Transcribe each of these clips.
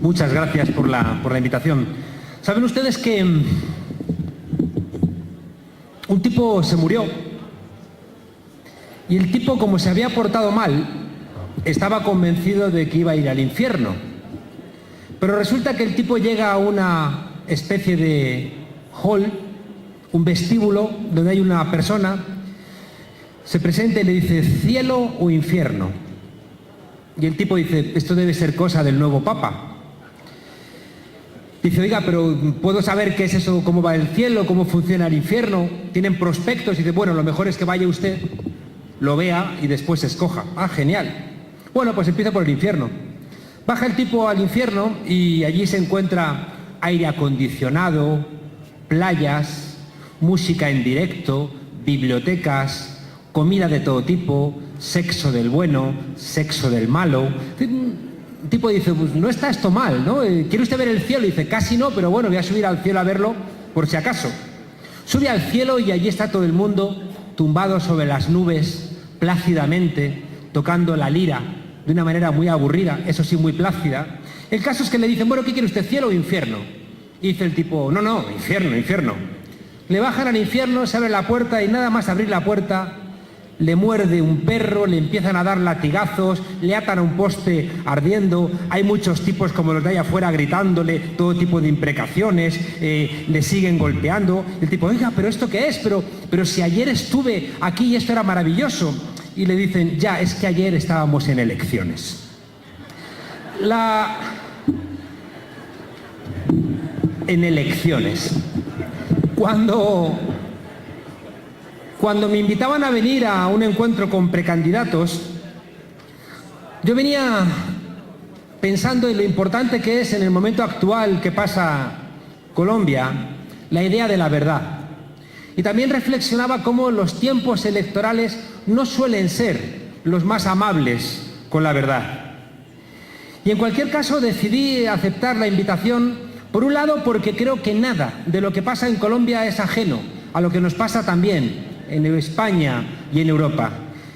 Muchas gracias por la invitación. ¿Saben ustedes que un tipo se murió? Y el tipo, como se había portado mal, estaba convencido de que iba a ir al infierno. Pero resulta que el tipo llega a una especie de hall, un vestíbulo, donde hay una persona, se presenta y le dice, ¿cielo o infierno? Y el tipo dice, esto debe ser cosa del nuevo papa. Dice, oiga, pero ¿puedo saber qué es eso, cómo va el cielo, cómo funciona el infierno? ¿Tienen prospectos? Y dice, bueno, lo mejor es que vaya usted, lo vea y después escoja. Ah, genial. Bueno, pues empieza por el infierno. Baja el tipo al infierno y allí se encuentra aire acondicionado, playas, música en directo, bibliotecas, comida de todo tipo, sexo del bueno, sexo del malo. El tipo dice, pues no está esto mal, ¿no? ¿Quiere usted ver el cielo? Y dice, casi no, pero bueno, voy a subir al cielo a verlo por si acaso. Sube al cielo y allí está todo el mundo tumbado sobre las nubes, plácidamente, tocando la lira, de una manera muy aburrida, eso sí, muy plácida. El caso es que le dicen, bueno, ¿qué quiere usted, cielo o infierno? Y dice el tipo, no, no, infierno, infierno. Le bajan al infierno, se abre la puerta y nada más abrir la puerta, le muerde un perro, le empiezan a dar latigazos, le atan a un poste ardiendo, hay muchos tipos como los de allá afuera gritándole todo tipo de imprecaciones, le siguen golpeando. El tipo, oiga, ¿pero esto qué es? Pero si ayer estuve aquí y esto era maravilloso. Y le dicen, ya, es que ayer estábamos en elecciones. En elecciones. Cuando me invitaban a venir a un encuentro con precandidatos, yo venía pensando en lo importante que es en el momento actual que pasa Colombia, la idea de la verdad. Y también reflexionaba cómo los tiempos electorales no suelen ser los más amables con la verdad. Y en cualquier caso decidí aceptar la invitación, por un lado porque creo que nada de lo que pasa en Colombia es ajeno a lo que nos pasa también en España y en Europa.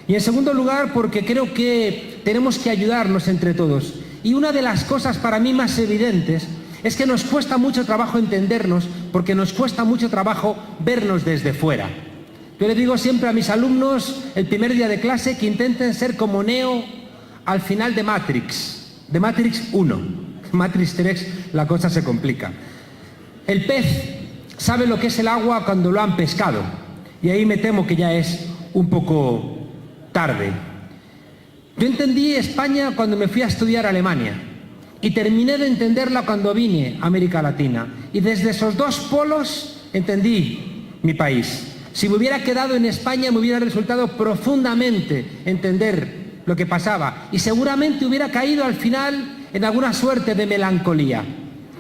Y en segundo lugar porque creo que tenemos que ayudarnos entre todos. Y una de las cosas para mí más evidentes es que nos cuesta mucho trabajo entendernos porque nos cuesta mucho trabajo vernos desde fuera. Yo le digo siempre a mis alumnos el primer día de clase que intenten ser como Neo al final de Matrix 1. Matrix 3 la cosa se complica. El pez sabe lo que es el agua cuando lo han pescado y ahí me temo que ya es un poco tarde. Yo entendí España cuando me fui a estudiar a Alemania y terminé de entenderla cuando vine a América Latina y desde esos dos polos entendí mi país. Si me hubiera quedado en España me hubiera resultado profundamente entender lo que pasaba y seguramente hubiera caído al final en alguna suerte de melancolía.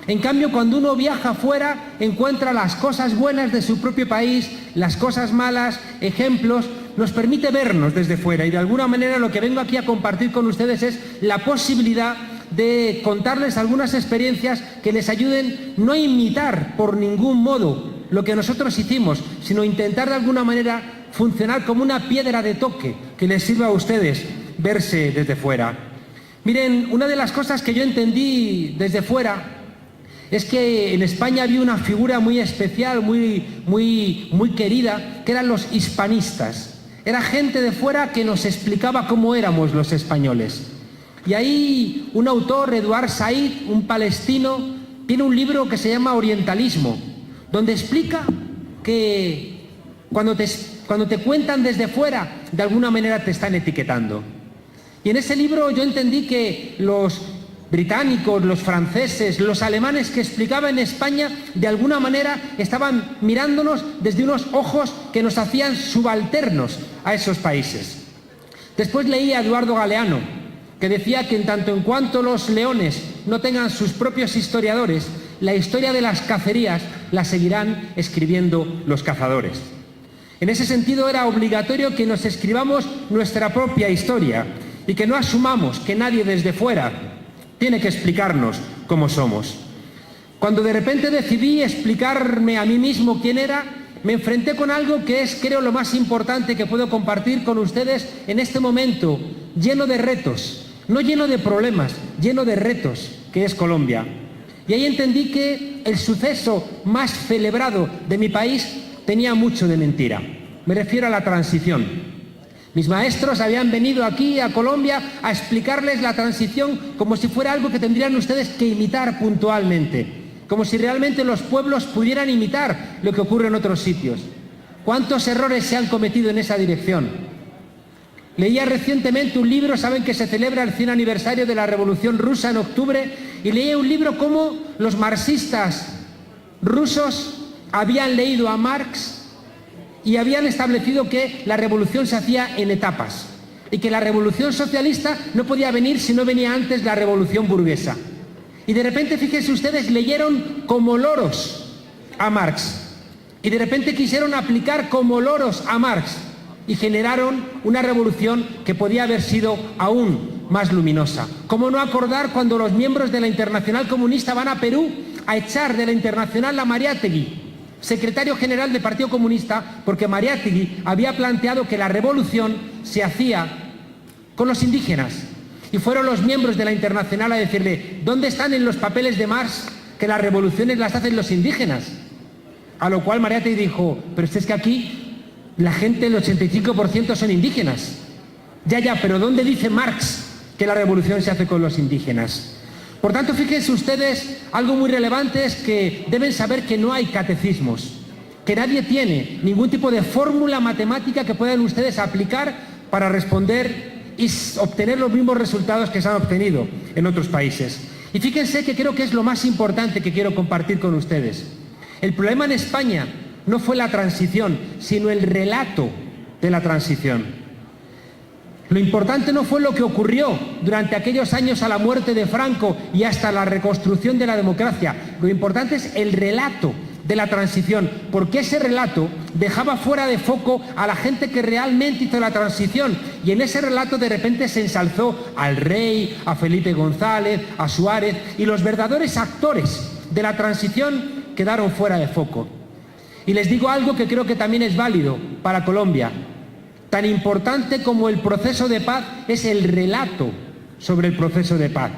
En cambio, cuando uno viaja afuera, encuentra las cosas buenas de su propio país, las cosas malas, ejemplos, nos permite vernos desde fuera y de alguna manera lo que vengo aquí a compartir con ustedes es la posibilidad de contarles algunas experiencias que les ayuden no a imitar por ningún modo lo que nosotros hicimos, sino intentar de alguna manera funcionar como una piedra de toque que les sirva a ustedes verse desde fuera. Miren, una de las cosas que yo entendí desde fuera es que en España había una figura muy especial, muy querida, que eran los hispanistas. Era gente de fuera que nos explicaba cómo éramos los españoles. Y ahí un autor, Eduard Said, un palestino, tiene un libro que se llama Orientalismo, donde explica que cuando te cuentan desde fuera, de alguna manera te están etiquetando. Y en ese libro yo entendí que los británicos, los franceses, los alemanes que explicaban en España, de alguna manera estaban mirándonos desde unos ojos que nos hacían subalternos a esos países. Después leí a Eduardo Galeano, que decía que en tanto en cuanto los leones no tengan sus propios historiadores, la historia de las cacerías la seguirán escribiendo los cazadores. En ese sentido era obligatorio que nos escribamos nuestra propia historia y que no asumamos que nadie desde fuera tiene que explicarnos cómo somos. Cuando de repente decidí explicarme a mí mismo quién era, me enfrenté con algo que es, creo, lo más importante que puedo compartir con ustedes en este momento, lleno de retos, no lleno de problemas, lleno de retos. que es Colombia. Y ahí entendí que el suceso más celebrado de mi país tenía mucho de mentira. Me refiero a la transición. Mis maestros habían venido aquí a Colombia a explicarles la transición como si fuera algo que tendrían ustedes que imitar puntualmente, como si realmente los pueblos pudieran imitar lo que ocurre en otros sitios. ¿Cuántos errores se han cometido en esa dirección? Leía recientemente un libro, saben que se celebra el 100 aniversario de la Revolución Rusa en octubre, y leía un libro cómo los marxistas rusos habían leído a Marx y habían establecido que la revolución se hacía en etapas y que la revolución socialista no podía venir si no venía antes la revolución burguesa. Y de repente, fíjense ustedes, leyeron como loros a Marx y de repente quisieron aplicar como loros a Marx y generaron una revolución que podía haber sido aún más luminosa. ¿Cómo no acordar cuando los miembros de la Internacional Comunista van a Perú a echar de la Internacional a Mariátegui, secretario general del Partido Comunista, porque Mariátegui había planteado que la revolución se hacía con los indígenas? Y fueron los miembros de la Internacional a decirle: ¿dónde están en los papeles de Marx que las revoluciones las hacen los indígenas? A lo cual Mariátegui dijo: pero es que aquí la gente, el 85% son indígenas. Ya, pero ¿dónde dice Marx que la revolución se hace con los indígenas? Por tanto, fíjense ustedes, algo muy relevante es que deben saber que no hay catecismos, que nadie tiene ningún tipo de fórmula matemática que puedan ustedes aplicar para responder y obtener los mismos resultados que se han obtenido en otros países. Y fíjense que creo que es lo más importante que quiero compartir con ustedes. El problema en España no fue la transición, sino el relato de la transición. Lo importante no fue lo que ocurrió durante aquellos años a la muerte de Franco y hasta la reconstrucción de la democracia. Lo importante es el relato de la transición, porque ese relato dejaba fuera de foco a la gente que realmente hizo la transición, y en ese relato de repente se ensalzó al rey, a Felipe González, a Suárez, y los verdaderos actores de la transición quedaron fuera de foco. Y les digo algo que creo que también es válido para Colombia. Tan importante como el proceso de paz es el relato sobre el proceso de paz.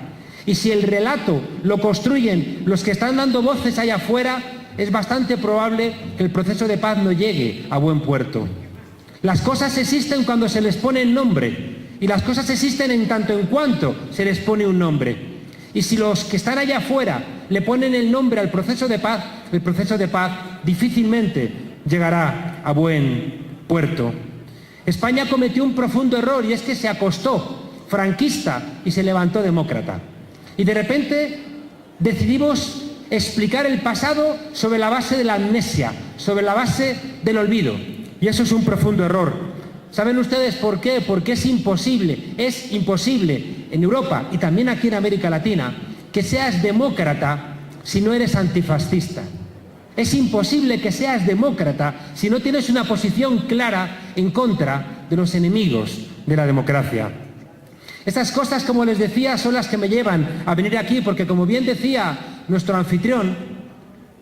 Y si el relato lo construyen los que están dando voces allá afuera, es bastante probable que el proceso de paz no llegue a buen puerto. Las cosas existen cuando se les pone el nombre, y las cosas existen en tanto en cuanto se les pone un nombre. Y si los que están allá afuera le ponen el nombre al proceso de paz, el proceso de paz difícilmente llegará a buen puerto. España cometió un profundo error, y es que se acostó franquista y se levantó demócrata. Y de repente decidimos explicar el pasado sobre la base de la amnesia, sobre la base del olvido. Y eso es un profundo error. ¿Saben ustedes por qué? Porque es imposible en Europa y también aquí en América Latina que seas demócrata si no eres antifascista. Es imposible que seas demócrata si no tienes una posición clara en contra de los enemigos de la democracia. Estas cosas, como les decía, son las que me llevan a venir aquí, porque como bien decía nuestro anfitrión,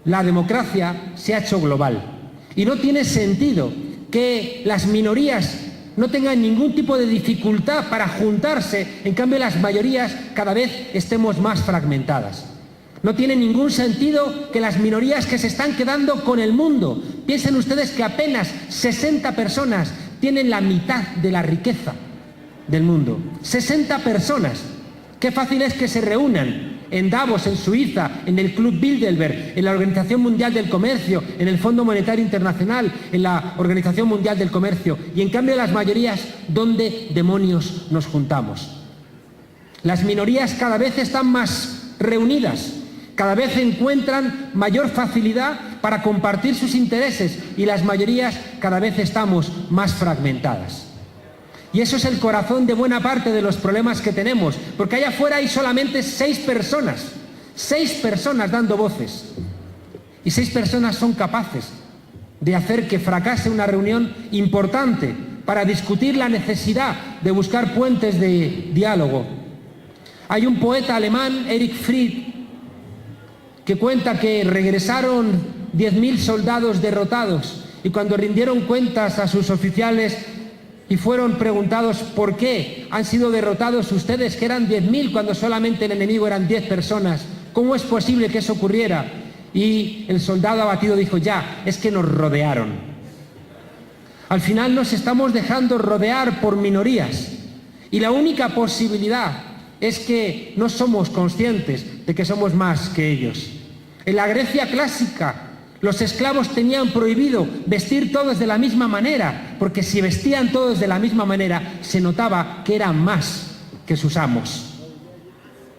la democracia se ha hecho global. Y no tiene sentido que las minorías no tengan ningún tipo de dificultad para juntarse, en cambio las mayorías cada vez estemos más fragmentadas. No tiene ningún sentido que las minorías que se están quedando con el mundo, piensen ustedes que apenas 60 personas tienen la mitad de la riqueza del mundo. 60 personas. Qué fácil es que se reúnan en Davos, en Suiza, en el Club Bilderberg, en la Organización Mundial del Comercio, en el Fondo Monetario Internacional, en la Organización Mundial del Comercio, y en cambio las mayorías, ¿dónde demonios nos juntamos? Las minorías cada vez están más reunidas, cada vez encuentran mayor facilidad para compartir sus intereses, y las mayorías cada vez estamos más fragmentadas. Y eso es el corazón de buena parte de los problemas que tenemos, porque allá afuera hay solamente 6 personas dando voces, y 6 personas son capaces de hacer que fracase una reunión importante para discutir la necesidad de buscar puentes de diálogo. Hay un poeta alemán, Erich Fried, que cuenta que regresaron 10.000 soldados derrotados, y cuando rindieron cuentas a sus oficiales y fueron preguntados por qué han sido derrotados ustedes, que eran 10.000 cuando solamente el enemigo eran 10 personas. ¿Cómo es posible que eso ocurriera? Y el soldado abatido dijo: ya, es que nos rodearon. Al final nos estamos dejando rodear por minorías y la única posibilidad es que no somos conscientes de que somos más que ellos. En la Grecia clásica, los esclavos tenían prohibido vestir todos de la misma manera, porque si vestían todos de la misma manera, se notaba que eran más que sus amos.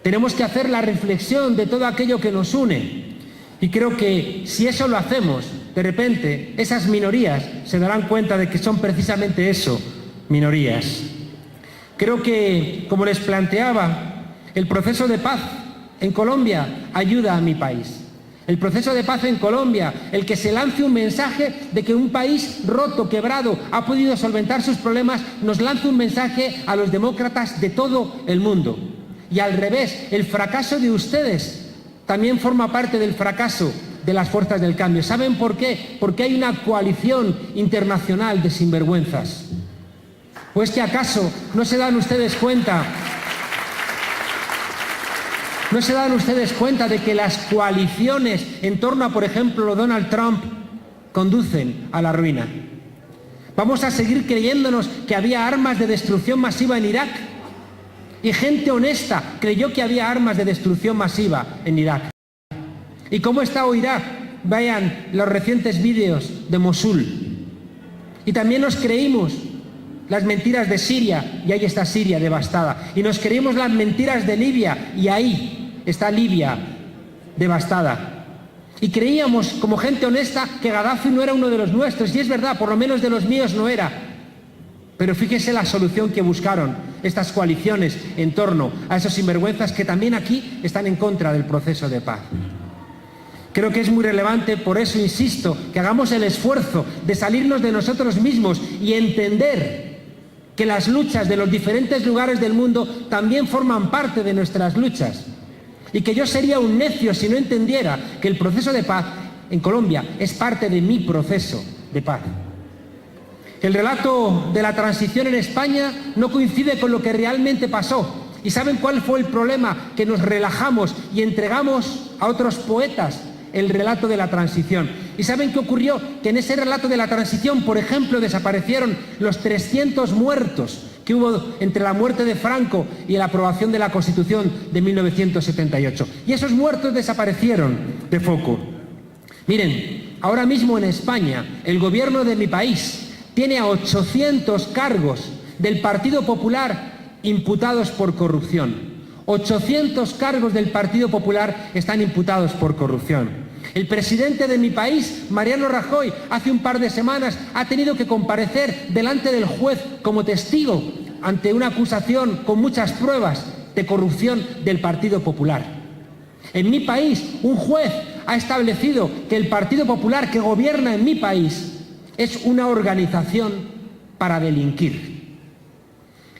Tenemos que hacer la reflexión de todo aquello que nos une. Y creo que si eso lo hacemos, de repente, esas minorías se darán cuenta de que son precisamente eso, minorías. Creo que, como les planteaba, el proceso de paz en Colombia ayuda a mi país. El proceso de paz en Colombia, el que se lance un mensaje de que un país roto, quebrado, ha podido solventar sus problemas, nos lanza un mensaje a los demócratas de todo el mundo. Y al revés, el fracaso de ustedes también forma parte del fracaso de las fuerzas del cambio. ¿Saben por qué? Porque hay una coalición internacional de sinvergüenzas. ¿O es que acaso no se dan ustedes cuenta? ¿No se dan ustedes cuenta de que las coaliciones en torno a, por ejemplo, Donald Trump conducen a la ruina? ¿Vamos a seguir creyéndonos que había armas de destrucción masiva en Irak? Y gente honesta creyó que había armas de destrucción masiva en Irak. ¿Y cómo está hoy Irak? Vean los recientes vídeos de Mosul. Y también nos creímos las mentiras de Siria, y ahí está Siria devastada. Y nos creímos las mentiras de Libia, y ahí está Libia devastada. Y creíamos, como gente honesta, que Gaddafi no era uno de los nuestros, y es verdad, por lo menos de los míos no era. Pero fíjese la solución que buscaron estas coaliciones en torno a esos sinvergüenzas que también aquí están en contra del proceso de paz. Creo que es muy relevante, por eso insisto, que hagamos el esfuerzo de salirnos de nosotros mismos y entender que las luchas de los diferentes lugares del mundo también forman parte de nuestras luchas. Y que yo sería un necio si no entendiera que el proceso de paz en Colombia es parte de mi proceso de paz. El relato de la transición en España no coincide con lo que realmente pasó. ¿Y saben cuál fue el problema? Que nos relajamos y entregamos a otros poetas el relato de la transición. ¿Y saben qué ocurrió? Que en ese relato de la transición, por ejemplo, desaparecieron los 300 muertos que hubo entre la muerte de Franco y la aprobación de la Constitución de 1978. Y esos muertos desaparecieron de foco. Miren, ahora mismo en España, el gobierno de mi país tiene a 800 cargos del Partido Popular imputados por corrupción. 800 cargos del Partido Popular están imputados por corrupción. El presidente de mi país, Mariano Rajoy, hace un par de semanas ha tenido que comparecer delante del juez como testigo ante una acusación con muchas pruebas de corrupción del Partido Popular. En mi país, un juez ha establecido que el Partido Popular que gobierna en mi país es una organización para delinquir.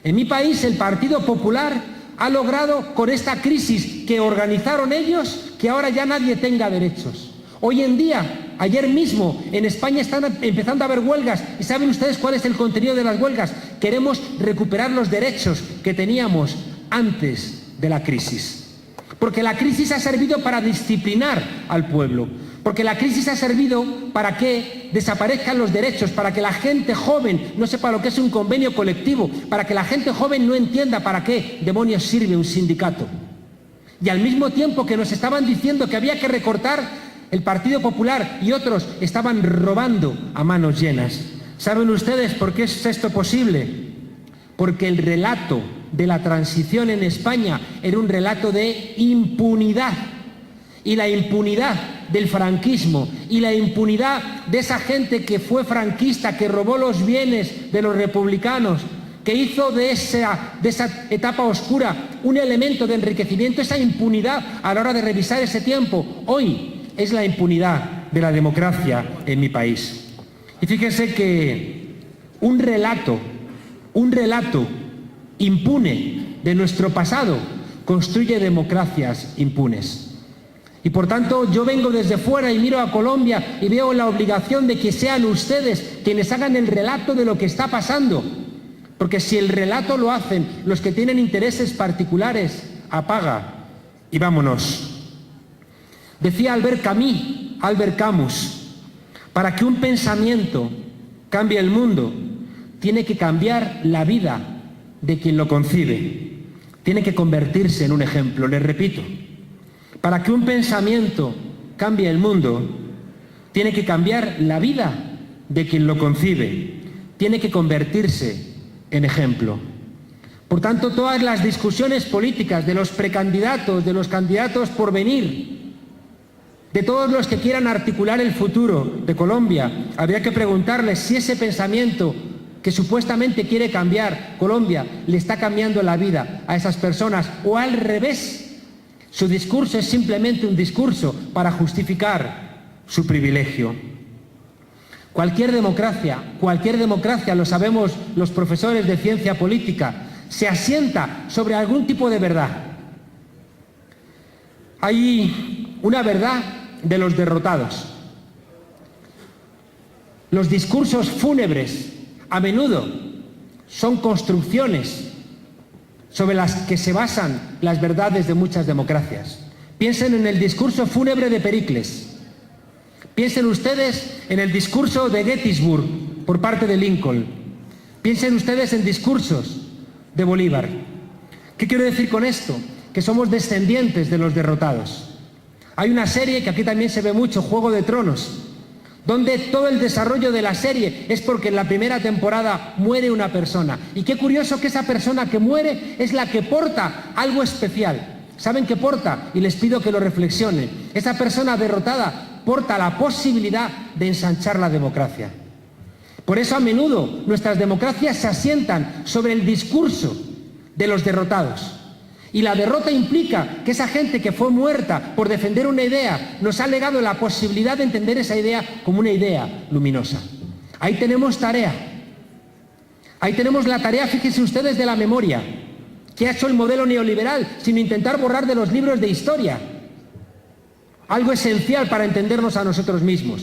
En mi país, el Partido Popular ha logrado, con esta crisis que organizaron ellos, que ahora ya nadie tenga derechos. Hoy en día, ayer mismo, en España están empezando a haber huelgas. ¿Y saben ustedes cuál es el contenido de las huelgas? Queremos recuperar los derechos que teníamos antes de la crisis. Porque la crisis ha servido para disciplinar al pueblo. Porque la crisis ha servido para que desaparezcan los derechos, para que la gente joven no sepa lo que es un convenio colectivo, para que la gente joven no entienda para qué demonios sirve un sindicato. Y al mismo tiempo que nos estaban diciendo que había que recortar, el Partido Popular y otros estaban robando a manos llenas. ¿Saben ustedes por qué es esto posible? Porque el relato de la transición en España era un relato de impunidad. Y la impunidad del franquismo y la impunidad de esa gente que fue franquista, que robó los bienes de los republicanos, que hizo de esa etapa oscura un elemento de enriquecimiento, esa impunidad a la hora de revisar ese tiempo, hoy es la impunidad de la democracia en mi país. Y fíjense que un relato impune de nuestro pasado construye democracias impunes. Y por tanto yo vengo desde fuera y miro a Colombia y veo la obligación de que sean ustedes quienes hagan el relato de lo que está pasando. Porque si el relato lo hacen los que tienen intereses particulares, apaga y vámonos. Decía Albert Camus, para que un pensamiento cambie el mundo, tiene que cambiar la vida de quien lo concibe. Tiene que convertirse en un ejemplo. Les repito, para que un pensamiento cambie el mundo, tiene que cambiar la vida de quien lo concibe. Tiene que convertirse en ejemplo. Por tanto, todas las discusiones políticas de los precandidatos, de los candidatos por venir, de todos los que quieran articular el futuro de Colombia, habría que preguntarles si ese pensamiento que supuestamente quiere cambiar Colombia le está cambiando la vida a esas personas, o al revés, su discurso es simplemente un discurso para justificar su privilegio. Cualquier democracia, lo sabemos los profesores de ciencia política, se asienta sobre algún tipo de verdad. Hay una verdad de los derrotados. Los discursos fúnebres a menudo son construcciones sobre las que se basan las verdades de muchas democracias. Piensen en el discurso fúnebre de Pericles. Piensen ustedes en el discurso de Gettysburg por parte de Lincoln. Piensen ustedes en discursos de Bolívar. ¿Qué quiero decir con esto? Que somos descendientes de los derrotados. Hay una serie que aquí también se ve mucho, Juego de Tronos, donde todo el desarrollo de la serie es porque en la primera temporada muere una persona. Y qué curioso que esa persona que muere es la que porta algo especial. ¿Saben qué porta? Y les pido que lo reflexionen. Esa persona derrotada porta la posibilidad de ensanchar la democracia. Por eso a menudo nuestras democracias se asientan sobre el discurso de los derrotados. Y la derrota implica que esa gente que fue muerta por defender una idea nos ha legado la posibilidad de entender esa idea como una idea luminosa. Ahí tenemos tarea. Ahí tenemos la tarea, fíjense ustedes, de la memoria, que ha hecho el modelo neoliberal sin intentar borrar de los libros de historia algo esencial para entendernos a nosotros mismos.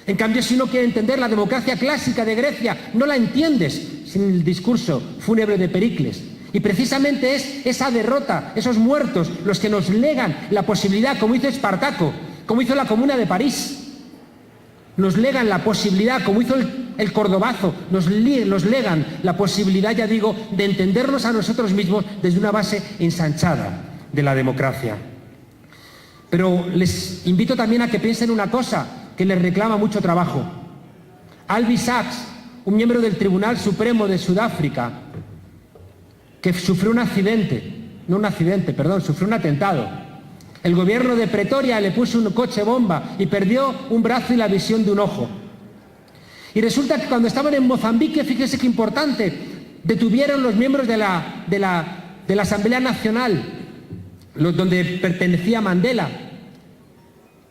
En cambio, si uno quiere entender la democracia clásica de Grecia, no la entiendes sin el discurso fúnebre de Pericles. Y precisamente es esa derrota, esos muertos, los que nos legan la posibilidad, como hizo Espartaco, como hizo la Comuna de París. Nos legan la posibilidad, como hizo el Cordobazo, nos legan la posibilidad, ya digo, de entendernos a nosotros mismos desde una base ensanchada de la democracia. Pero les invito también a que piensen una cosa que les reclama mucho trabajo. Albie Sachs, un miembro del Tribunal Supremo de Sudáfrica, que sufrió un atentado. El gobierno de Pretoria le puso un coche bomba y perdió un brazo y la visión de un ojo. Y resulta que cuando estaban en Mozambique, fíjense qué importante, detuvieron los miembros de la Asamblea Nacional, donde pertenecía Mandela,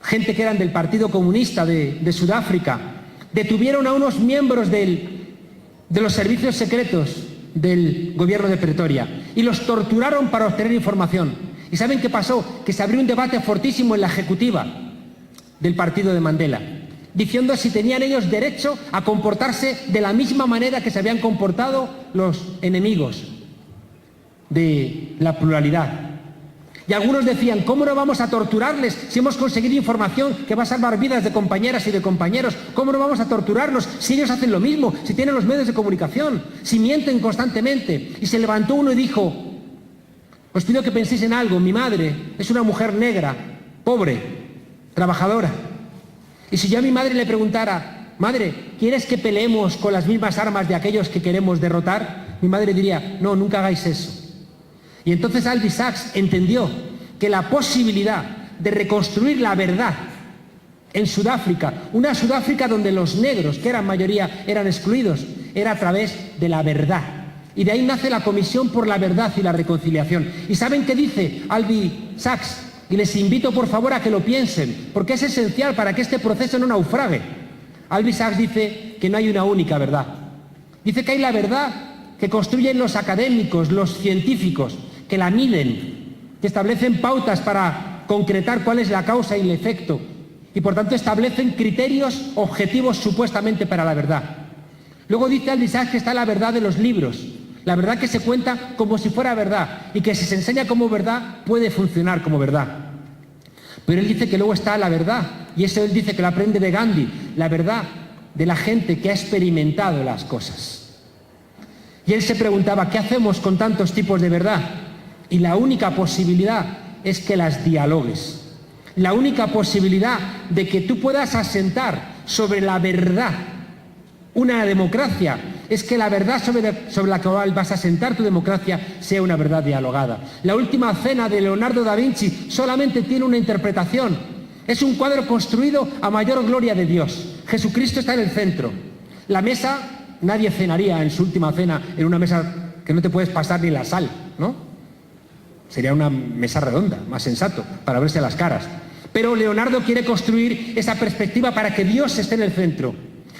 gente que eran del Partido Comunista de Sudáfrica, detuvieron a unos miembros de los servicios secretos del gobierno de Pretoria y los torturaron para obtener información. ¿Y saben qué pasó? Que se abrió un debate fortísimo en la ejecutiva del partido de Mandela, diciendo si tenían ellos derecho a comportarse de la misma manera que se habían comportado los enemigos de la pluralidad. Y algunos decían, ¿cómo no vamos a torturarles si hemos conseguido información que va a salvar vidas de compañeras y de compañeros? ¿Cómo no vamos a torturarlos si ellos hacen lo mismo, si tienen los medios de comunicación, si mienten constantemente? Y se levantó uno y dijo, os pido que penséis en algo, mi madre es una mujer negra, pobre, trabajadora. Y si yo a mi madre le preguntara, madre, ¿quieres que peleemos con las mismas armas de aquellos que queremos derrotar? Mi madre diría, no, nunca hagáis eso. Y entonces Albie Sachs entendió que la posibilidad de reconstruir la verdad en Sudáfrica, una Sudáfrica donde los negros, que eran mayoría, eran excluidos, era a través de la verdad. Y de ahí nace la Comisión por la Verdad y la Reconciliación. ¿Y saben qué dice Albie Sachs? Y les invito por favor a que lo piensen, porque es esencial para que este proceso no naufrague. Albie Sachs dice que no hay una única verdad. Dice que hay la verdad que construyen los académicos, los científicos, que la miden, que establecen pautas para concretar cuál es la causa y el efecto, y por tanto establecen criterios objetivos supuestamente para la verdad. Luego dice Aldous Sachs que está la verdad de los libros, la verdad que se cuenta como si fuera verdad y que si se enseña como verdad puede funcionar como verdad. Pero él dice que luego está la verdad, y eso él dice que lo aprende de Gandhi, la verdad de la gente que ha experimentado las cosas. Y él se preguntaba, ¿qué hacemos con tantos tipos de verdad? Y la única posibilidad es que las dialogues. La única posibilidad de que tú puedas asentar sobre la verdad una democracia es que la verdad sobre la cual vas a asentar tu democracia sea una verdad dialogada. La última cena de Leonardo da Vinci solamente tiene una interpretación. Es un cuadro construido a mayor gloria de Dios. Jesucristo está en el centro. La mesa, nadie cenaría en su última cena en una mesa que no te puedes pasar ni la sal, ¿no? Sería una mesa redonda, más sensato, para verse las caras. Pero Leonardo quiere construir esa perspectiva para que Dios esté en el centro.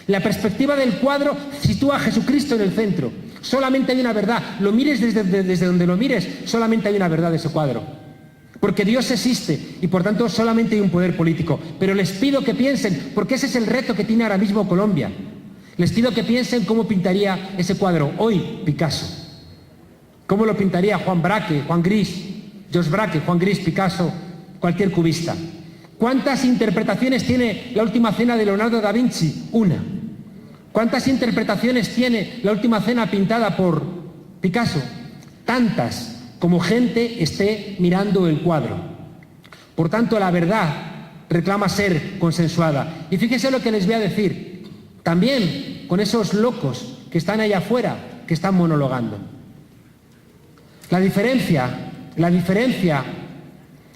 La perspectiva del cuadro sitúa a Jesucristo en el centro. Solamente hay una verdad. Lo mires desde donde lo mires, solamente hay una verdad de ese cuadro. Porque Dios existe y por tanto solamente hay un poder político. Pero les pido que piensen, porque ese es el reto que tiene ahora mismo Colombia. Les pido que piensen cómo pintaría ese cuadro hoy Picasso. ¿Cómo lo pintaría Juan Braque, Juan Gris, George Braque, Juan Gris, Picasso, cualquier cubista? ¿Cuántas interpretaciones tiene la última cena de Leonardo da Vinci? Una. ¿Cuántas interpretaciones tiene la última cena pintada por Picasso? Tantas como gente esté mirando el cuadro. Por tanto, la verdad reclama ser consensuada. Y fíjense lo que les voy a decir. También con esos locos que están allá afuera, que están monologando. La diferencia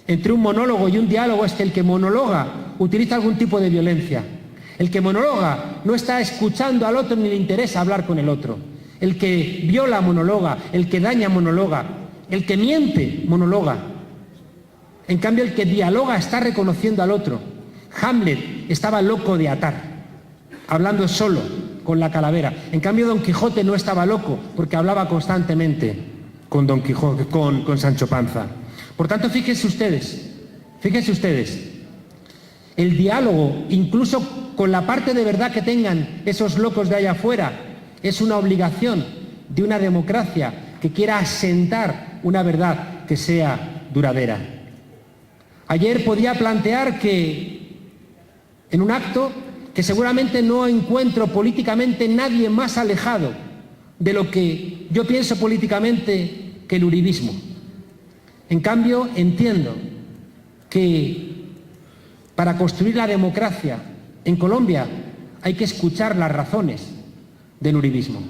entre un monólogo y un diálogo es que el que monologa utiliza algún tipo de violencia. El que monologa no está escuchando al otro ni le interesa hablar con el otro. El que viola monologa, el que daña monologa, el que miente monologa. En cambio, el que dialoga está reconociendo al otro. Hamlet estaba loco de atar, hablando solo con la calavera. En cambio, Don Quijote no estaba loco porque hablaba constantemente con Don Quijote, con Sancho Panza. Por tanto, fíjense ustedes, el diálogo, incluso con la parte de verdad que tengan esos locos de allá afuera, es una obligación de una democracia que quiera asentar una verdad que sea duradera. Ayer podía plantear que, en un acto, que seguramente no encuentro políticamente nadie más alejado de lo que yo pienso políticamente que el uribismo. En cambio, entiendo que para construir la democracia en Colombia hay que escuchar las razones del uribismo.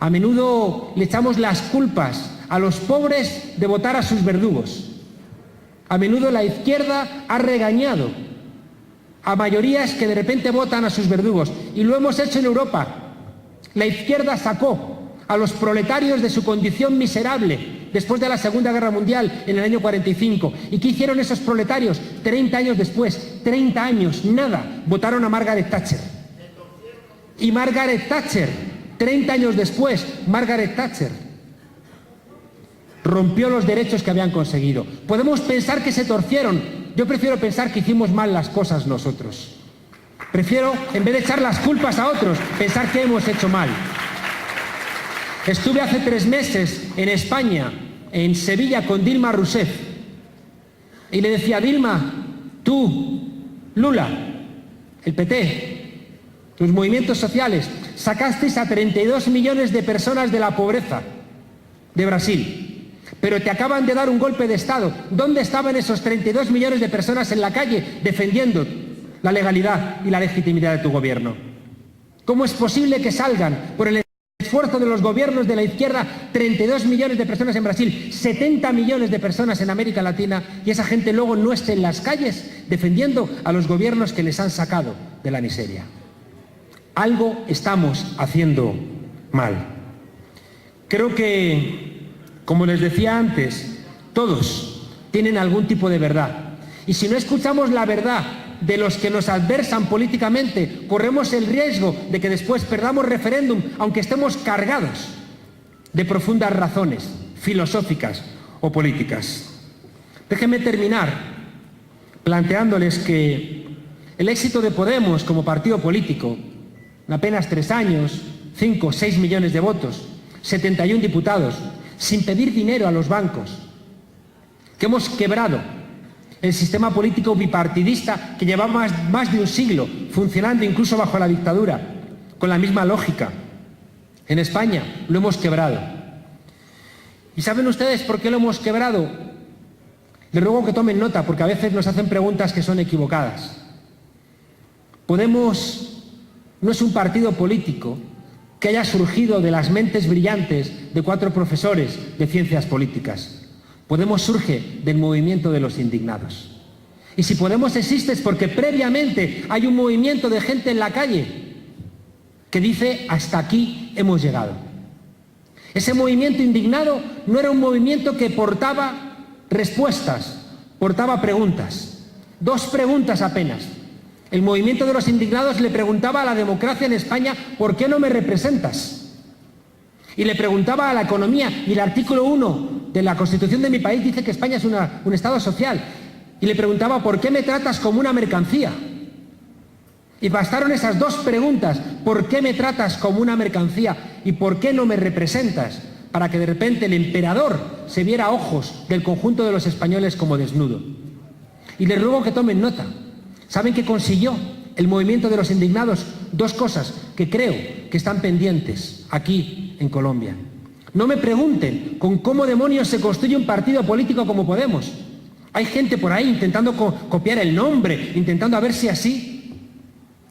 A menudo le echamos las culpas a los pobres de votar a sus verdugos. A menudo la izquierda ha regañado a mayorías que de repente votan a sus verdugos. Y lo hemos hecho en Europa. La izquierda sacó a los proletarios de su condición miserable después de la Segunda Guerra Mundial en el año 45. ¿Y qué hicieron esos proletarios? 30 años después, 30 años, nada, votaron a Margaret Thatcher. Y Margaret Thatcher, 30 años después, Margaret Thatcher rompió los derechos que habían conseguido. Podemos pensar que se torcieron. Yo prefiero pensar que hicimos mal las cosas nosotros. Prefiero, en vez de echar las culpas a otros, pensar que hemos hecho mal. Estuve hace 3 meses en España, en Sevilla, con Dilma Rousseff. Y le decía, Dilma, tú, Lula, el PT, los movimientos sociales, sacasteis a 32 millones de personas de la pobreza de Brasil. Pero te acaban de dar un golpe de Estado. ¿Dónde estaban esos 32 millones de personas en la calle defendiendo la legalidad y la legitimidad de tu gobierno? ¿Cómo es posible que salgan por el esfuerzo de los gobiernos de la izquierda 32 millones de personas en Brasil, 70 millones de personas en América Latina, y esa gente luego no esté en las calles defendiendo a los gobiernos que les han sacado de la miseria? Algo estamos haciendo mal. Creo que, como les decía antes, todos tienen algún tipo de verdad. Y si no escuchamos la verdad de los que nos adversan políticamente, corremos el riesgo de que después perdamos referéndum, aunque estemos cargados de profundas razones filosóficas o políticas. Déjenme terminar planteándoles que el éxito de Podemos como partido político en apenas 3 años, 5 o 6 millones de votos, 71 diputados, sin pedir dinero a los bancos, que hemos quebrado el sistema político bipartidista que llevaba más de un siglo funcionando incluso bajo la dictadura, con la misma lógica. En España lo hemos quebrado. ¿Y saben ustedes por qué lo hemos quebrado? Les ruego que tomen nota, porque a veces nos hacen preguntas que son equivocadas. Podemos no es un partido político que haya surgido de las mentes brillantes de 4 profesores de ciencias políticas. Podemos surge del movimiento de los indignados. Y si Podemos existe es porque previamente hay un movimiento de gente en la calle que dice: hasta aquí hemos llegado. Ese movimiento indignado no era un movimiento que portaba respuestas, portaba preguntas. 2 preguntas apenas. El movimiento de los indignados le preguntaba a la democracia en España: ¿por qué no me representas? Y le preguntaba a la economía, y el artículo 1 de la Constitución de mi país dice que España es un Estado social. Y le preguntaba: ¿por qué me tratas como una mercancía? Y bastaron esas 2 preguntas: ¿por qué me tratas como una mercancía? ¿Y por qué no me representas? Para que de repente el emperador se viera a ojos del conjunto de los españoles como desnudo. Y les ruego que tomen nota. ¿Saben qué consiguió el movimiento de los indignados? 2 cosas que creo que están pendientes aquí en Colombia. No me pregunten con cómo demonios se construye un partido político como Podemos. Hay gente por ahí intentando copiar el nombre, intentando a ver si así.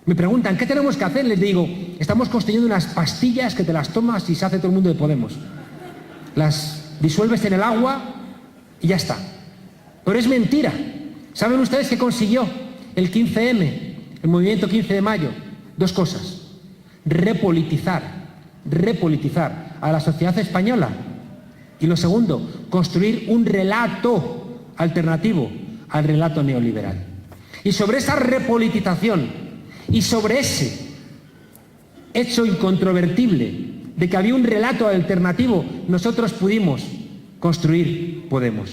Me preguntan: ¿qué tenemos que hacer? Les digo: estamos construyendo unas pastillas que te las tomas y se hace todo el mundo de Podemos. Las disuelves en el agua y ya está. Pero es mentira. ¿Saben ustedes qué consiguió el 15M, el movimiento 15 de mayo? 2 cosas. Repolitizar a la sociedad española. Y lo segundo, construir un relato alternativo al relato neoliberal. Y sobre esa repolitización y sobre ese hecho incontrovertible de que había un relato alternativo, nosotros pudimos construir Podemos.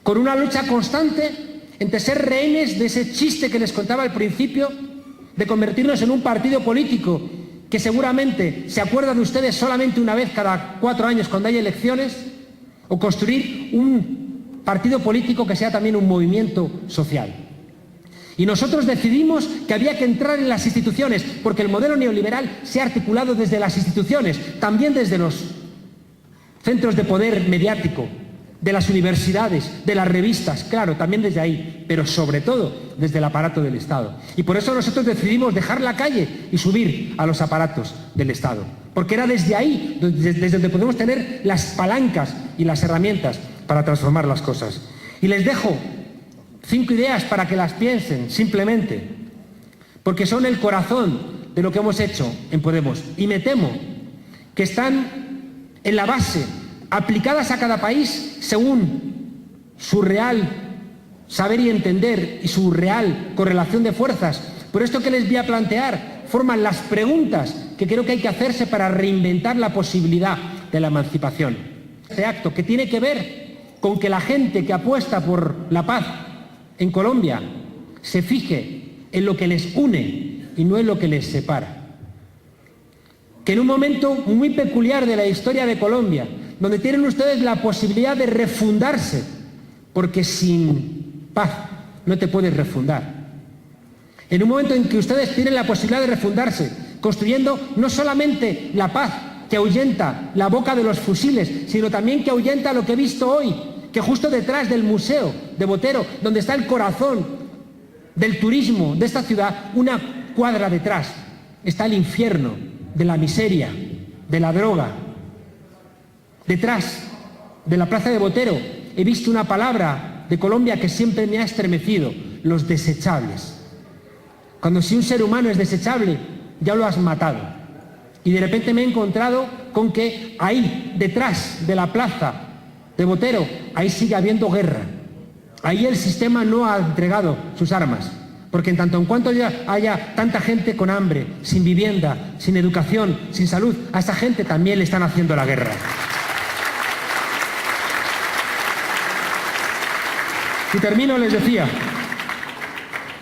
Con una lucha constante entre ser rehenes de ese chiste que les contaba al principio, de convertirnos en un partido político que seguramente se acuerda de ustedes solamente una vez cada 4 años cuando hay elecciones, o construir un partido político que sea también un movimiento social. Y nosotros decidimos que había que entrar en las instituciones, porque el modelo neoliberal se ha articulado desde las instituciones, también desde los centros de poder mediático, de las universidades, de las revistas, claro, también desde ahí, pero sobre todo desde el aparato del Estado. Y por eso nosotros decidimos dejar la calle y subir a los aparatos del Estado, porque era desde ahí, desde donde podemos tener las palancas y las herramientas para transformar las cosas. Y les dejo 5 ideas para que las piensen, simplemente, porque son el corazón de lo que hemos hecho en Podemos. Y me temo que están en la base, aplicadas a cada país según su real saber y entender y su real correlación de fuerzas. Por esto que les voy a plantear forman las preguntas que creo que hay que hacerse para reinventar la posibilidad de la emancipación. Este acto que tiene que ver con que la gente que apuesta por la paz en Colombia se fije en lo que les une y no en lo que les separa. Que en un momento muy peculiar de la historia de Colombia, donde tienen ustedes la posibilidad de refundarse, porque sin paz no te puedes refundar. En un momento en que ustedes tienen la posibilidad de refundarse, construyendo no solamente la paz que ahuyenta la boca de los fusiles, sino también que ahuyenta lo que he visto hoy, que justo detrás del Museo de Botero, donde está el corazón del turismo de esta ciudad, una cuadra detrás, está el infierno de la miseria, de la droga. Detrás de la plaza de Botero he visto una palabra de Colombia que siempre me ha estremecido: los desechables. Cuando si un ser humano es desechable, ya lo has matado. Y de repente me he encontrado con que ahí, detrás de la plaza de Botero, ahí sigue habiendo guerra. Ahí el sistema no ha entregado sus armas. Porque en tanto en cuanto haya tanta gente con hambre, sin vivienda, sin educación, sin salud, a esa gente también le están haciendo la guerra. Y termino, les decía,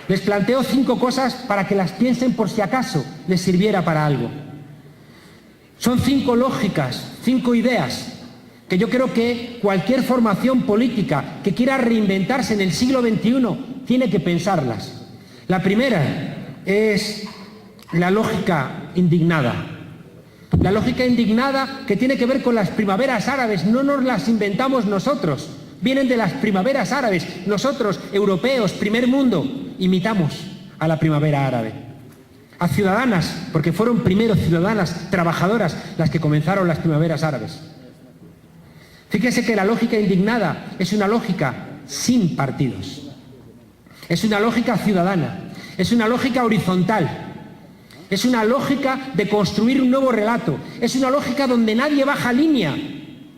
Les planteo 5 cosas para que las piensen por si acaso les sirviera para algo. Son 5 lógicas, 5 ideas que yo creo que cualquier formación política que quiera reinventarse en el siglo XXI tiene que pensarlas. La primera es la lógica indignada. La lógica indignada que tiene que ver con las primaveras árabes. No nos las inventamos nosotros, vienen de las primaveras árabes. Nosotros, europeos, primer mundo, imitamos a la primavera árabe. A ciudadanas, porque fueron primero ciudadanas trabajadoras las que comenzaron las primaveras árabes. Fíjese que la lógica indignada es una lógica sin partidos. Es una lógica ciudadana, es una lógica horizontal, es una lógica de construir un nuevo relato, es una lógica donde nadie baja línea.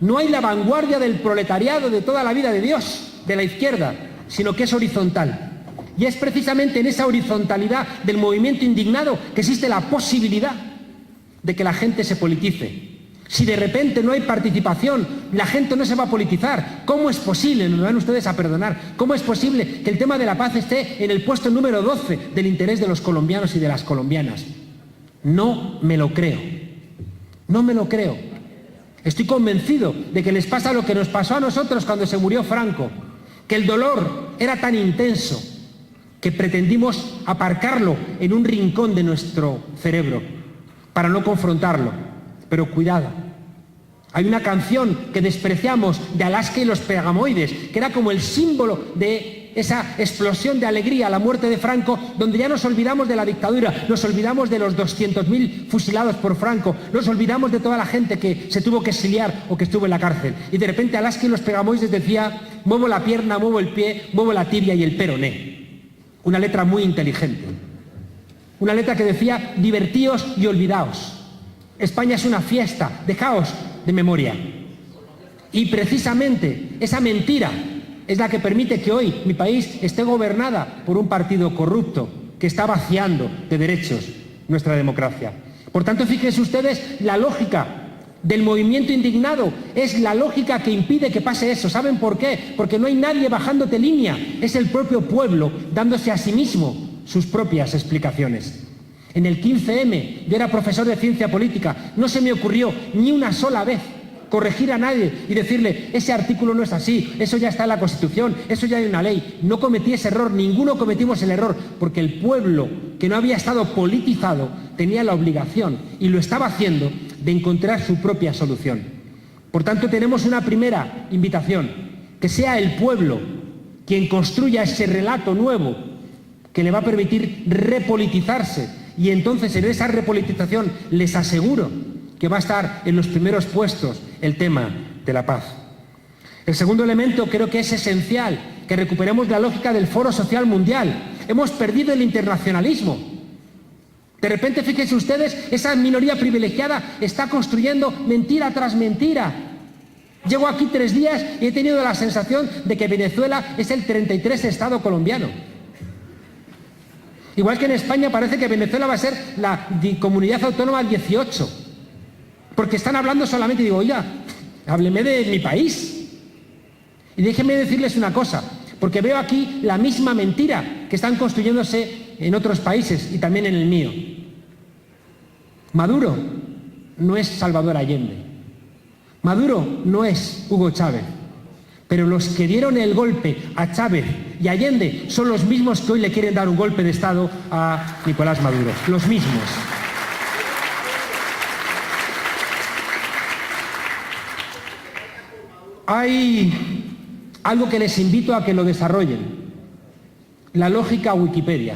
No hay la vanguardia del proletariado de toda la vida de Dios, de la izquierda, sino que es horizontal. Y es precisamente en esa horizontalidad del movimiento indignado que existe la posibilidad de que la gente se politice. Si de repente no hay participación, la gente no se va a politizar. ¿Cómo es posible? Me van ustedes a perdonar. ¿Cómo es posible que el tema de la paz esté en el puesto número 12 del interés de los colombianos y de las colombianas? No me lo creo. No me lo creo. Estoy convencido de que les pasa lo que nos pasó a nosotros cuando se murió Franco, que el dolor era tan intenso que pretendimos aparcarlo en un rincón de nuestro cerebro para no confrontarlo. Pero cuidado, hay una canción que despreciamos de Alaska y los Pegamoides, que era como el símbolo de esa explosión de alegría, la muerte de Franco, donde ya nos olvidamos de la dictadura, nos olvidamos de los 200.000 fusilados por Franco, nos olvidamos de toda la gente que se tuvo que exiliar o que estuvo en la cárcel. Y de repente Alaska y los Pegamoides decía: muevo la pierna, muevo el pie, muevo la tibia y el peroné. Una letra muy inteligente. Una letra que decía: divertíos y olvidaos. España es una fiesta, dejaos de memoria. Y precisamente esa mentira es la que permite que hoy mi país esté gobernada por un partido corrupto que está vaciando de derechos nuestra democracia. Por tanto, fíjense ustedes, la lógica del movimiento indignado es la lógica que impide que pase eso. ¿Saben por qué? Porque no hay nadie bajándote línea, es el propio pueblo dándose a sí mismo sus propias explicaciones. En el 15M, yo era profesor de ciencia política, no se me ocurrió ni una sola vez corregir a nadie y decirle: ese artículo no es así, eso ya está en la Constitución, eso ya hay una ley. No cometí ese error, ninguno cometimos el error, porque el pueblo que no había estado politizado tenía la obligación, y lo estaba haciendo, de encontrar su propia solución. Por tanto, tenemos una primera invitación: que sea el pueblo quien construya ese relato nuevo que le va a permitir repolitizarse. Y entonces en esa repolitización les aseguro que va a estar en los primeros puestos el tema de la paz. El segundo elemento, creo que es esencial que recuperemos la lógica del Foro Social Mundial. Hemos perdido el internacionalismo. De repente, fíjense ustedes, esa minoría privilegiada está construyendo mentira tras mentira. Llevo aquí 3 días y he tenido la sensación de que Venezuela es el 33 estado colombiano. Igual que en España parece que Venezuela va a ser la comunidad autónoma 18. Porque están hablando solamente, digo: oiga, hábleme de mi país. Y déjenme decirles una cosa, porque veo aquí la misma mentira que están construyéndose en otros países y también en el mío. Maduro no es Salvador Allende. Maduro no es Hugo Chávez. Pero los que dieron el golpe a Chávez y Allende son los mismos que hoy le quieren dar un golpe de Estado a Nicolás Maduro. Los mismos. Hay algo que les invito a que lo desarrollen: la lógica Wikipedia.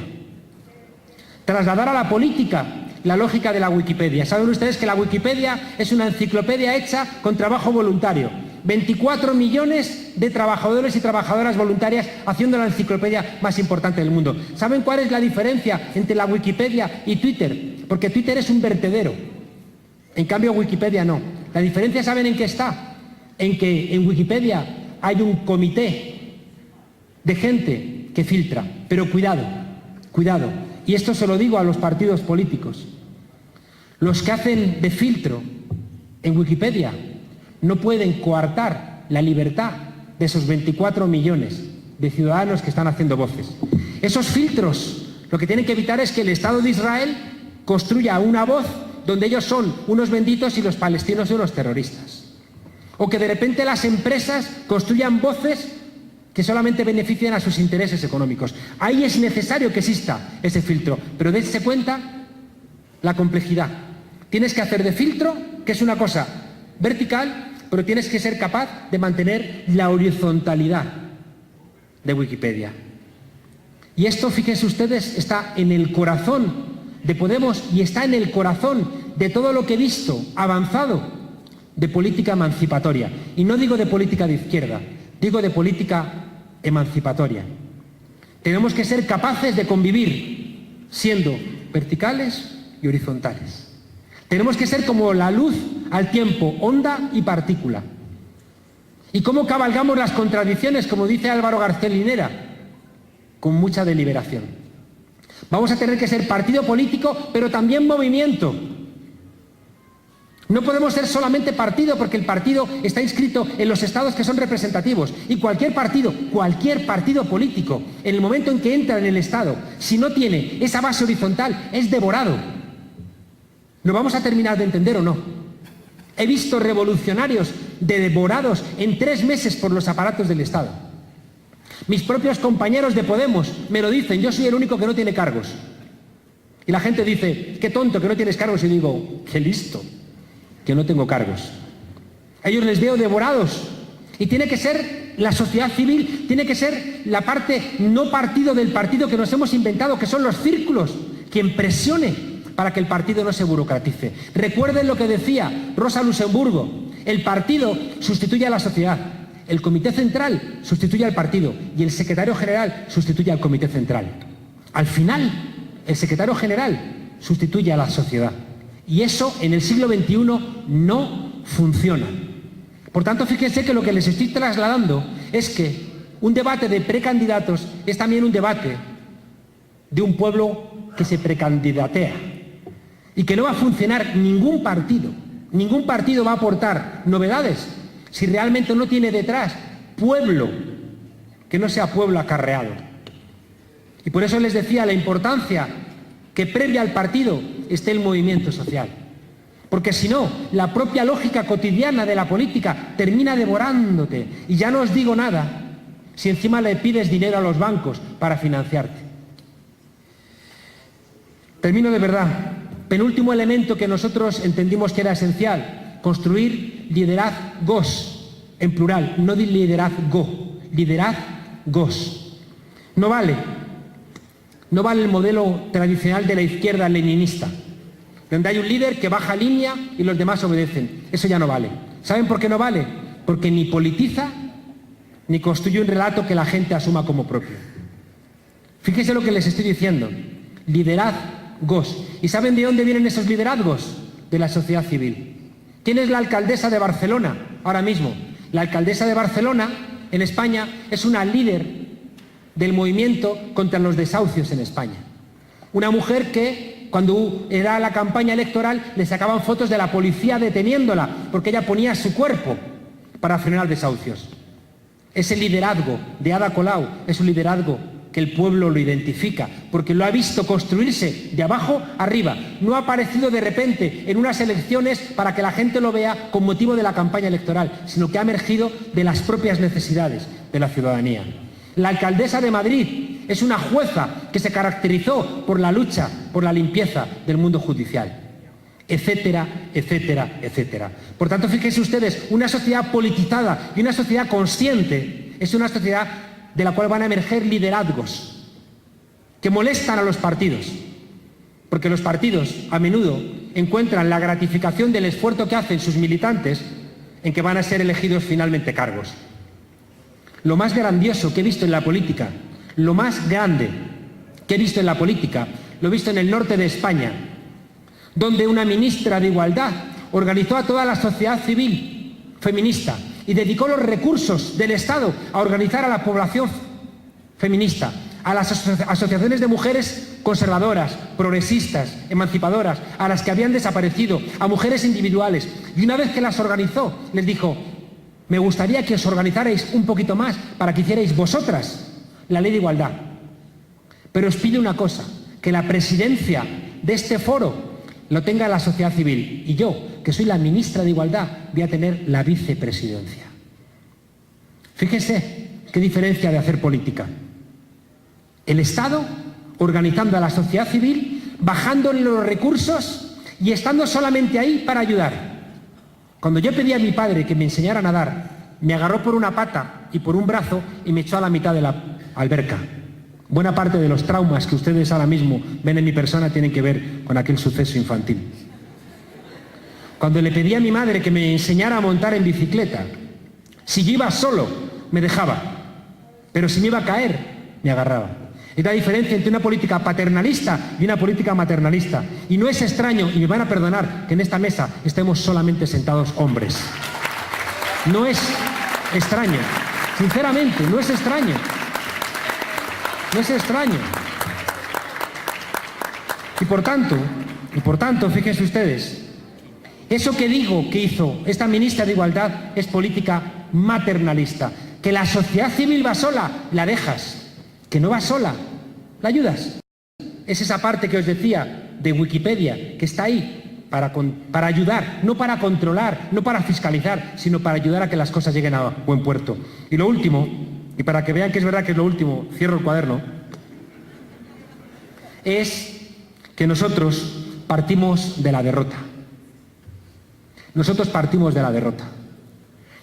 Trasladar a la política la lógica de la Wikipedia. Saben ustedes que la Wikipedia es una enciclopedia hecha con trabajo voluntario. 24 millones de trabajadores y trabajadoras voluntarias haciendo la enciclopedia más importante del mundo. ¿Saben cuál es la diferencia entre la Wikipedia y Twitter? Porque Twitter es un vertedero. En cambio, Wikipedia no. La diferencia, ¿saben en qué está? En que en Wikipedia hay un comité de gente que filtra. Pero cuidado, cuidado. Y esto se lo digo a los partidos políticos. Los que hacen de filtro en Wikipedia no pueden coartar la libertad de esos 24 millones de ciudadanos que están haciendo voces. Esos filtros lo que tienen que evitar es que el Estado de Israel construya una voz donde ellos son unos benditos y los palestinos son unos terroristas. O que de repente las empresas construyan voces que solamente benefician a sus intereses económicos. Ahí es necesario que exista ese filtro, pero dése cuenta la complejidad. Tienes que hacer de filtro, que es una cosa vertical, pero tienes que ser capaz de mantener la horizontalidad de Wikipedia. Y esto, fíjense ustedes, está en el corazón de Podemos y está en el corazón de todo lo que he visto avanzado de política emancipatoria. Y no digo de política de izquierda, digo de política emancipatoria. Tenemos que ser capaces de convivir siendo verticales y horizontales. Tenemos que ser como la luz al tiempo, onda y partícula. ¿Y cómo cabalgamos las contradicciones, como dice Álvaro García Linera? Con mucha deliberación. Vamos a tener que ser partido político, pero también movimiento. No podemos ser solamente partido, porque el partido está inscrito en los estados que son representativos. Y cualquier partido político, en el momento en que entra en el estado, si no tiene esa base horizontal, es devorado. ¿Lo vamos a terminar de entender o no? He visto revolucionarios devorados en 3 meses por los aparatos del Estado. Mis propios compañeros de Podemos me lo dicen, yo soy el único que no tiene cargos. Y la gente dice, qué tonto que no tienes cargos, y digo, qué listo, que no tengo cargos. A ellos les veo devorados. Y tiene que ser la sociedad civil, tiene que ser la parte no partido del partido que nos hemos inventado, que son los círculos, quien presione para que el partido no se burocratice. Recuerden lo que decía Rosa Luxemburgo, el partido sustituye a la sociedad, el comité central sustituye al partido y el secretario general sustituye al comité central. Al final, el secretario general sustituye a la sociedad. Y eso en el siglo XXI no funciona. Por tanto, fíjense que lo que les estoy trasladando es que un debate de precandidatos es también un debate de un pueblo que se precandidatea. Y que no va a funcionar ningún partido va a aportar novedades si realmente no tiene detrás pueblo, que no sea pueblo acarreado. Y por eso les decía la importancia que previa al partido esté el movimiento social. Porque si no, la propia lógica cotidiana de la política termina devorándote. Y ya no os digo nada si encima le pides dinero a los bancos para financiarte. Termino de verdad. Penúltimo elemento que nosotros entendimos que era esencial, construir liderazgos, en plural, no liderazgo, liderazgos. No vale el modelo tradicional de la izquierda leninista, donde hay un líder que baja línea y los demás obedecen. Eso ya no vale. ¿Saben por qué no vale? Porque ni politiza ni construye un relato que la gente asuma como propio. Fíjense lo que les estoy diciendo, liderazgos. ¿Y saben de dónde vienen esos liderazgos? De la sociedad civil. ¿Quién es la alcaldesa de Barcelona ahora mismo? La alcaldesa de Barcelona, en España, es una líder del movimiento contra los desahucios en España. Una mujer que, cuando era la campaña electoral, le sacaban fotos de la policía deteniéndola, porque ella ponía su cuerpo para frenar desahucios. Ese liderazgo de Ada Colau es un liderazgo que el pueblo lo identifica, porque lo ha visto construirse de abajo arriba. No ha aparecido de repente en unas elecciones para que la gente lo vea con motivo de la campaña electoral, sino que ha emergido de las propias necesidades de la ciudadanía. La alcaldesa de Madrid es una jueza que se caracterizó por la lucha, por la limpieza del mundo judicial, etcétera, etcétera, etcétera. Por tanto, fíjense ustedes, una sociedad politizada y una sociedad consciente es una sociedad de la cual van a emerger liderazgos que molestan a los partidos, porque los partidos a menudo encuentran la gratificación del esfuerzo que hacen sus militantes en que van a ser elegidos finalmente cargos. Lo más grandioso que he visto en la política, lo más grande que he visto en la política, lo he visto en el norte de España, donde una ministra de Igualdad organizó a toda la sociedad civil feminista y dedicó los recursos del Estado a organizar a la población feminista, a las asociaciones de mujeres conservadoras, progresistas, emancipadoras, a las que habían desaparecido, a mujeres individuales. Y una vez que las organizó, les dijo, me gustaría que os organizarais un poquito más para que hicierais vosotras la ley de igualdad. Pero os pido una cosa, que la presidencia de este foro lo tenga la sociedad civil. Y yo, que soy la ministra de Igualdad, voy a tener la vicepresidencia. Fíjense qué diferencia de hacer política. El Estado organizando a la sociedad civil, bajándole los recursos y estando solamente ahí para ayudar. Cuando yo pedí a mi padre que me enseñara a nadar, me agarró por una pata y por un brazo y me echó a la mitad de la alberca. Buena parte de los traumas que ustedes ahora mismo ven en mi persona tienen que ver con aquel suceso infantil. Cuando le pedí a mi madre que me enseñara a montar en bicicleta, si yo iba solo, me dejaba, pero si me iba a caer, me agarraba. Es la diferencia entre una política paternalista y una política maternalista. Y no es extraño, y me van a perdonar, que en esta mesa estemos solamente sentados hombres. No es extraño. Sinceramente, no es extraño. No es extraño. Y por tanto, fíjense ustedes, eso que digo que hizo esta ministra de Igualdad es política maternalista. Que la sociedad civil va sola, la dejas. Que no va sola, la ayudas. Es esa parte que os decía de Wikipedia, que está ahí para ayudar, no para controlar, no para fiscalizar, sino para ayudar a que las cosas lleguen a buen puerto. Y lo último, y para que vean que es verdad que es lo último, cierro el cuaderno, es que nosotros partimos de la derrota. Nosotros partimos de la derrota.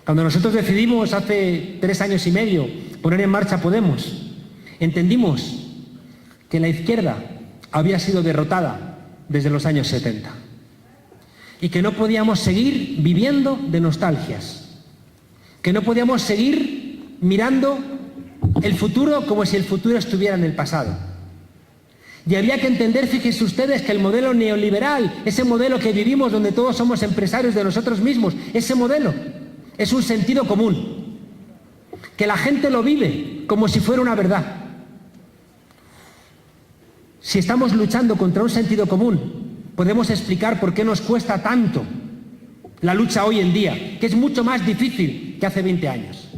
Cuando nosotros decidimos hace 3 años y medio poner en marcha Podemos, entendimos que la izquierda había sido derrotada desde los años 70 y que no podíamos seguir viviendo de nostalgias, que no podíamos seguir mirando el futuro como si el futuro estuviera en el pasado. Y había que entender, fíjense ustedes, que el modelo neoliberal, ese modelo que vivimos donde todos somos empresarios de nosotros mismos, ese modelo es un sentido común, que la gente lo vive como si fuera una verdad. Si estamos luchando contra un sentido común, podemos explicar por qué nos cuesta tanto la lucha hoy en día, que es mucho más difícil que hace 20 años.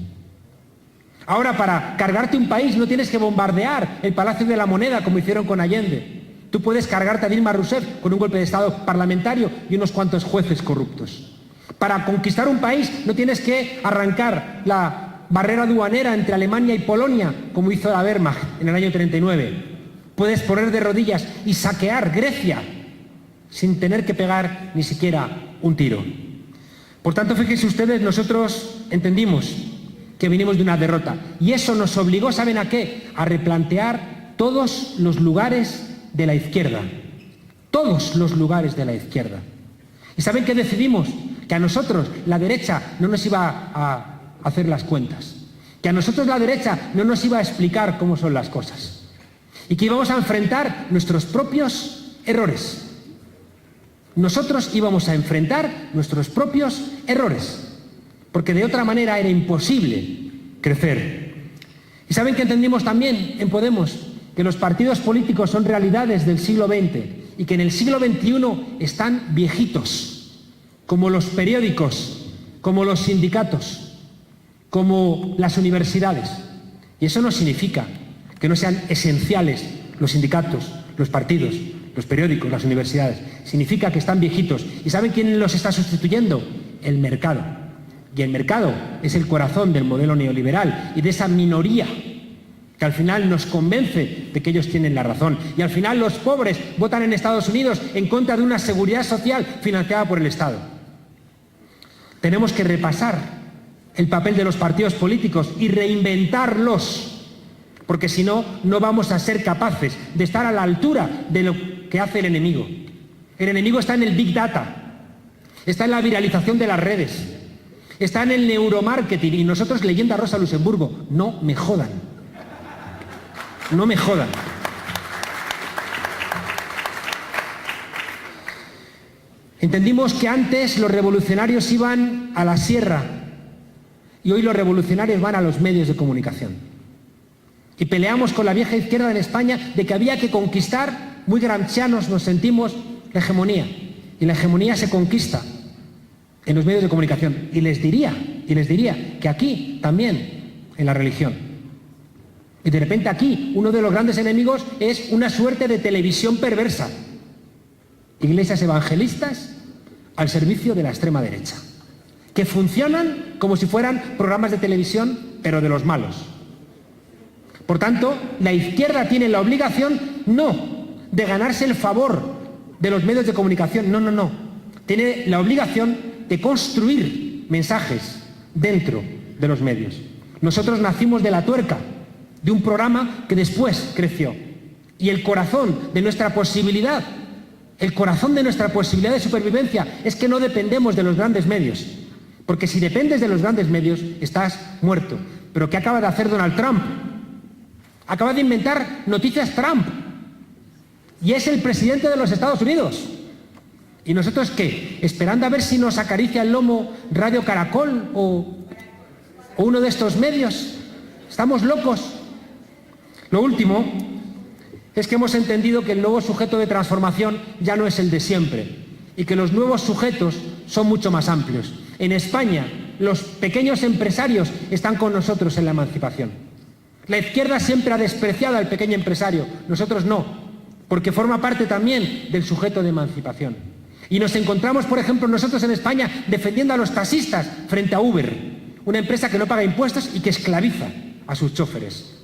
Ahora, para cargarte un país no tienes que bombardear el Palacio de la Moneda como hicieron con Allende. Tú puedes cargarte a Dilma Rousseff con un golpe de Estado parlamentario y unos cuantos jueces corruptos. Para conquistar un país no tienes que arrancar la barrera aduanera entre Alemania y Polonia como hizo la Wehrmacht en el año 39. Puedes poner de rodillas y saquear Grecia sin tener que pegar ni siquiera un tiro. Por tanto, fíjense ustedes, nosotros entendimos que vinimos de una derrota y eso nos obligó, ¿saben a qué? A replantear todos los lugares de la izquierda. Todos los lugares de la izquierda. ¿Y saben qué decidimos? Que a nosotros la derecha no nos iba a hacer las cuentas. Que a nosotros la derecha no nos iba a explicar cómo son las cosas. Y que íbamos a enfrentar nuestros propios errores. Nosotros íbamos a enfrentar nuestros propios errores, porque de otra manera era imposible crecer. Y saben que entendimos también en Podemos que los partidos políticos son realidades del siglo XX y que en el siglo XXI están viejitos, como los periódicos, como los sindicatos, como las universidades. Y eso no significa que no sean esenciales los sindicatos, los partidos, los periódicos, las universidades. Significa que están viejitos. ¿Y saben quién los está sustituyendo? El mercado. Y el mercado es el corazón del modelo neoliberal y de esa minoría que al final nos convence de que ellos tienen la razón. Y al final los pobres votan en Estados Unidos en contra de una seguridad social financiada por el Estado. Tenemos que repasar el papel de los partidos políticos y reinventarlos, porque si no, no vamos a ser capaces de estar a la altura de lo que hace el enemigo. El enemigo está en el Big Data, está en la viralización de las redes, está en el neuromarketing y nosotros leyendo a Rosa Luxemburgo. No me jodan. No me jodan. Entendimos que antes los revolucionarios iban a la sierra y hoy los revolucionarios van a los medios de comunicación. Y peleamos con la vieja izquierda en España de que había que conquistar, muy gramscianos nos sentimos, la hegemonía. Y la hegemonía se conquista en los medios de comunicación. Y les diría que aquí también, en la religión. Y de repente aquí, uno de los grandes enemigos es una suerte de televisión perversa. Iglesias evangelistas al servicio de la extrema derecha, que funcionan como si fueran programas de televisión, pero de los malos. Por tanto, la izquierda tiene la obligación no de ganarse el favor de los medios de comunicación, no. Tiene la obligación de construir mensajes dentro de los medios. Nosotros nacimos de la tuerca, de un programa que después creció. Y el corazón de nuestra posibilidad de supervivencia es que no dependemos de los grandes medios. Porque si dependes de los grandes medios, estás muerto. ¿Pero qué acaba de hacer Donald Trump? Acaba de inventar Noticias Trump. Y es el presidente de los Estados Unidos. ¿Y nosotros qué? ¿Esperando a ver si nos acaricia el lomo Radio Caracol o uno de estos medios? ¿Estamos locos? Lo último es que hemos entendido que el nuevo sujeto de transformación ya no es el de siempre y que los nuevos sujetos son mucho más amplios. En España, los pequeños empresarios están con nosotros en la emancipación. La izquierda siempre ha despreciado al pequeño empresario, nosotros no, porque forma parte también del sujeto de emancipación. Y nos encontramos, por ejemplo, nosotros en España defendiendo a los taxistas frente a Uber, una empresa que no paga impuestos y que esclaviza a sus choferes.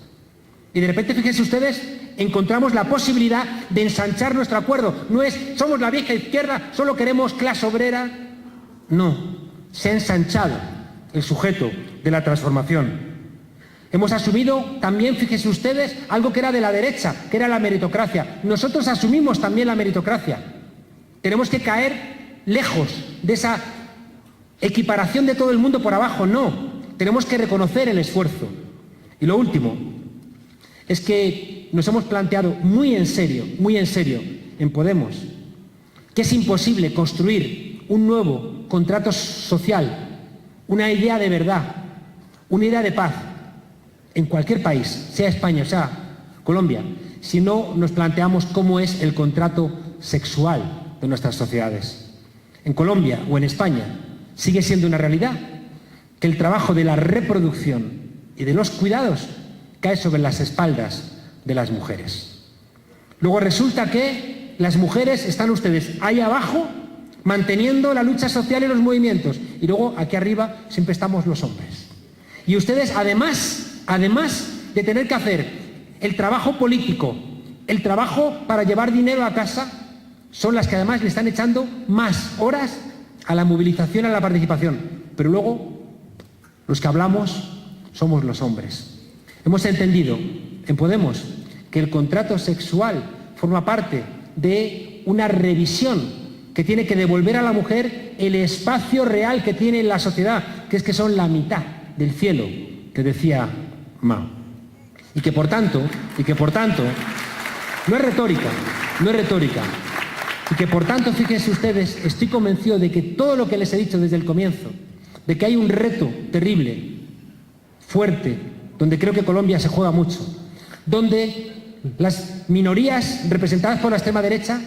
Y de repente, fíjense ustedes, encontramos la posibilidad de ensanchar nuestro acuerdo. No es, somos la vieja izquierda, solo queremos clase obrera. No, se ha ensanchado el sujeto de la transformación. Hemos asumido también, fíjense ustedes, algo que era de la derecha, que era la meritocracia. Nosotros asumimos también la meritocracia. Tenemos que caer lejos de esa equiparación de todo el mundo por abajo. No, tenemos que reconocer el esfuerzo. Y lo último es que nos hemos planteado muy en serio en Podemos, que es imposible construir un nuevo contrato social, una idea de verdad, una idea de paz, en cualquier país, sea España o sea Colombia, si no nos planteamos cómo es el contrato sexual de nuestras sociedades. En Colombia o en España sigue siendo una realidad que el trabajo de la reproducción y de los cuidados cae sobre las espaldas de las mujeres. Luego resulta que las mujeres están ustedes ahí abajo manteniendo la lucha social y los movimientos, y luego aquí arriba siempre estamos los hombres. Y ustedes además de tener que hacer el trabajo político, el trabajo para llevar dinero a casa, son las que además le están echando más horas a la movilización, a la participación. Pero luego los que hablamos somos los hombres. Hemos entendido en Podemos que el contrato sexual forma parte de una revisión que tiene que devolver a la mujer el espacio real que tiene en la sociedad, que es que son la mitad del cielo, que decía Mao. Y que por tanto, no es retórica, y que por tanto, fíjense ustedes, estoy convencido de que todo lo que les he dicho desde el comienzo, de que hay un reto terrible, fuerte, donde creo que Colombia se juega mucho, donde las minorías representadas por la extrema derecha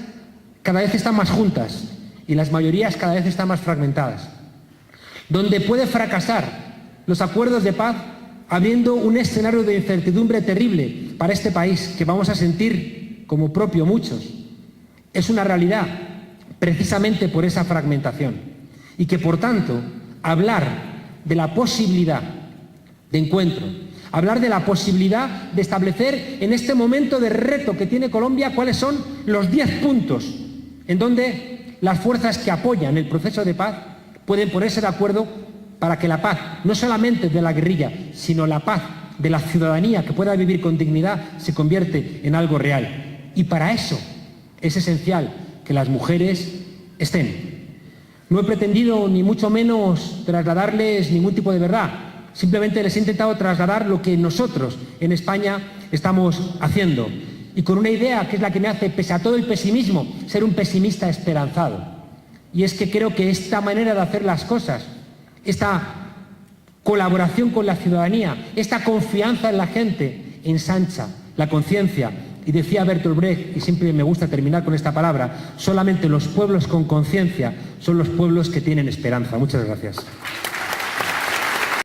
cada vez están más juntas y las mayorías cada vez están más fragmentadas, donde puede fracasar los acuerdos de paz abriendo un escenario de incertidumbre terrible para este país que vamos a sentir como propio muchos. Es una realidad precisamente por esa fragmentación y que por tanto hablar de la posibilidad de encuentro, hablar de la posibilidad de establecer en este momento de reto que tiene Colombia cuáles son los 10 puntos en donde las fuerzas que apoyan el proceso de paz pueden ponerse de acuerdo para que la paz, no solamente de la guerrilla, sino la paz de la ciudadanía que pueda vivir con dignidad, se convierte en algo real. Y para eso es esencial que las mujeres estén. No he pretendido ni mucho menos trasladarles ningún tipo de verdad. Simplemente les he intentado trasladar lo que nosotros en España estamos haciendo. Y con una idea que es la que me hace, pese a todo el pesimismo, ser un pesimista esperanzado. Y es que creo que esta manera de hacer las cosas, esta colaboración con la ciudadanía, esta confianza en la gente, ensancha la conciencia. Y decía Bertolt Brecht, y siempre me gusta terminar con esta palabra, solamente los pueblos con conciencia son los pueblos que tienen esperanza. Muchas gracias.